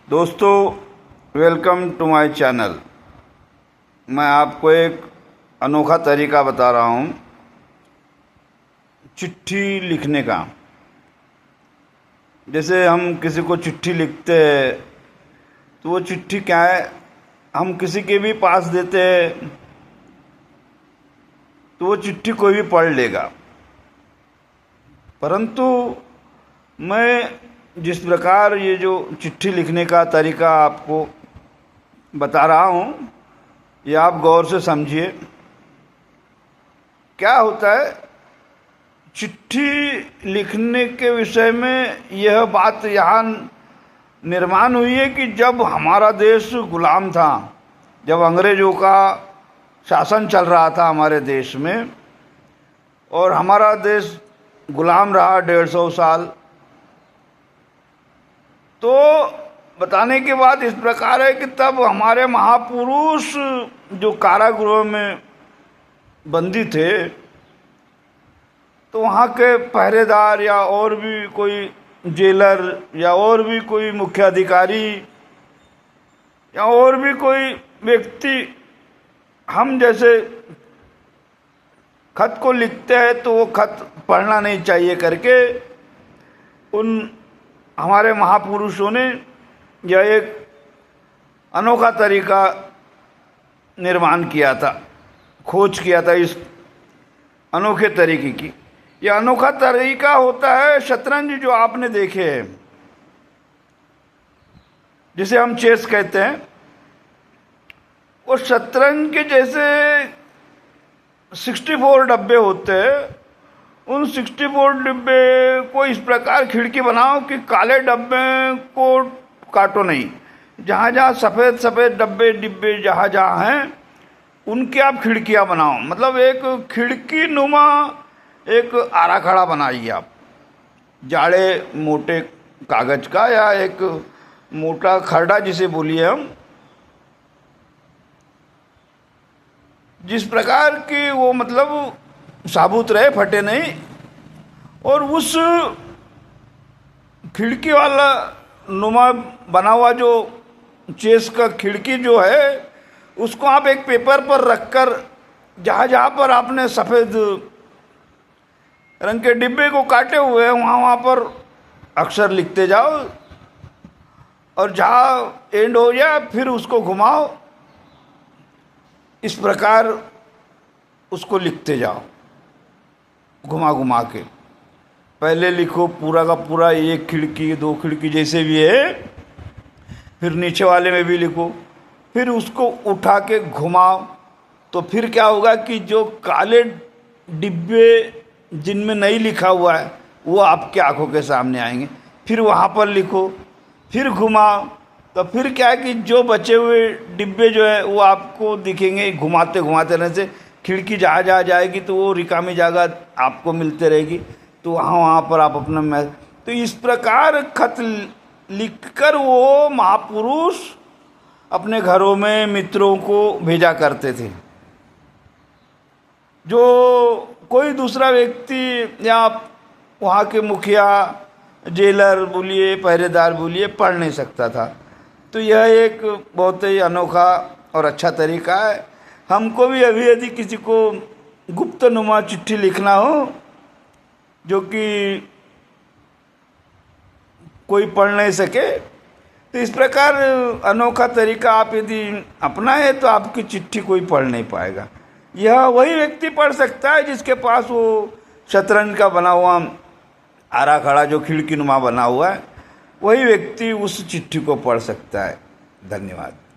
दोस्तों, welcome to my channel. मैं आपको एक अनोखा तरीका बता रहा हूँ चिट्ठी लिखने का। जैसे हम किसी को चिट्ठी लिखते हैं तो वो चिट्ठी क्या है, हम किसी के भी पास देते हैं तो वो चिट्ठी कोई भी पढ़ लेगा। परंतु मैं जिस प्रकार ये जो चिट्ठी लिखने का तरीका आपको बता रहा हूँ, ये आप गौर से समझिए। क्या होता है, चिट्ठी लिखने के विषय में यह बात यहाँ निर्माण हुई है कि जब हमारा देश गुलाम था, जब अंग्रेज़ों का शासन चल रहा था हमारे देश में, और हमारा देश गुलाम रहा 150 साल, तो बताने की बात इस प्रकार है कि तब हमारे महापुरुष जो कारागृह में बंदी थे, तो वहाँ के पहरेदार या और भी कोई जेलर या और भी कोई मुख्य अधिकारी या और भी कोई व्यक्ति, हम जैसे खत को लिखते हैं तो वो खत पढ़ना नहीं चाहिए करके उन हमारे महापुरुषों ने यह एक अनोखा तरीका निर्माण किया था, खोज किया था इस अनोखे तरीके की। यह अनोखा तरीका होता है शतरंज, जो आपने देखे हैं, जिसे हम चेस कहते हैं। वो शतरंज के जैसे 64 डब्बे होते हैं, उन 64 डिब्बे को इस प्रकार खिड़की बनाओ कि काले डब्बे को काटो नहीं। जहाँ जहाँ सफ़ेद सफ़ेद डिब्बे जहाँ जहाँ हैं, उनकी आप खिड़कियाँ बनाओ। मतलब एक खिड़की नुमा एक आरा खड़ा बनाइए आप, जाड़े मोटे कागज़ का या एक मोटा खरडा जिसे बोलिए हम, जिस प्रकार की वो मतलब साबुत रहे, फटे नहीं। और उस खिड़की वाला नुमा बना हुआ जो चेस का खिड़की जो है, उसको आप एक पेपर पर रखकर जहाँ जहाँ पर आपने सफ़ेद रंग के डिब्बे को काटे हुए हैं, वहाँ वहाँ पर अक्षर लिखते जाओ, और जहाँ एंड हो जाए फिर उसको घुमाओ। इस प्रकार उसको लिखते जाओ घुमा घुमा के। पहले लिखो पूरा का पूरा, एक खिड़की 2 खिड़की जैसे भी है, फिर नीचे वाले में भी लिखो, फिर उसको उठा के घुमाओ। तो फिर क्या होगा कि जो काले डिब्बे जिनमें नहीं लिखा हुआ है वो आपके आंखों के सामने आएंगे। फिर वहाँ पर लिखो, फिर घुमाओ, तो फिर क्या है कि जो बचे हुए डिब्बे जो है वो आपको दिखेंगे। घुमाते घुमाते रहने से खिड़की जहाँ जहाँ जाएगी तो वो रिकामी जगह आपको मिलते रहेगी, तो वहाँ वहाँ पर आप अपना तो इस प्रकार खत लिखकर वो महापुरुष अपने घरों में मित्रों को भेजा करते थे, जो कोई दूसरा व्यक्ति या वहाँ के मुखिया, जेलर बोलिए, पहरेदार बोलिए, पढ़ नहीं सकता था। तो यह एक बहुत ही अनोखा और अच्छा तरीका है। हमको भी अभी यदि किसी को गुप्तनुमा चिट्ठी लिखना हो जो कि कोई पढ़ नहीं सके, तो इस प्रकार अनोखा तरीका आप यदि अपनाए तो आपकी चिट्ठी कोई पढ़ नहीं पाएगा। यह वही व्यक्ति पढ़ सकता है जिसके पास वो शतरंज का बना हुआ आरा खड़ा जो खिड़की नुमा बना हुआ है, वही व्यक्ति उस चिट्ठी को पढ़ सकता है। धन्यवाद।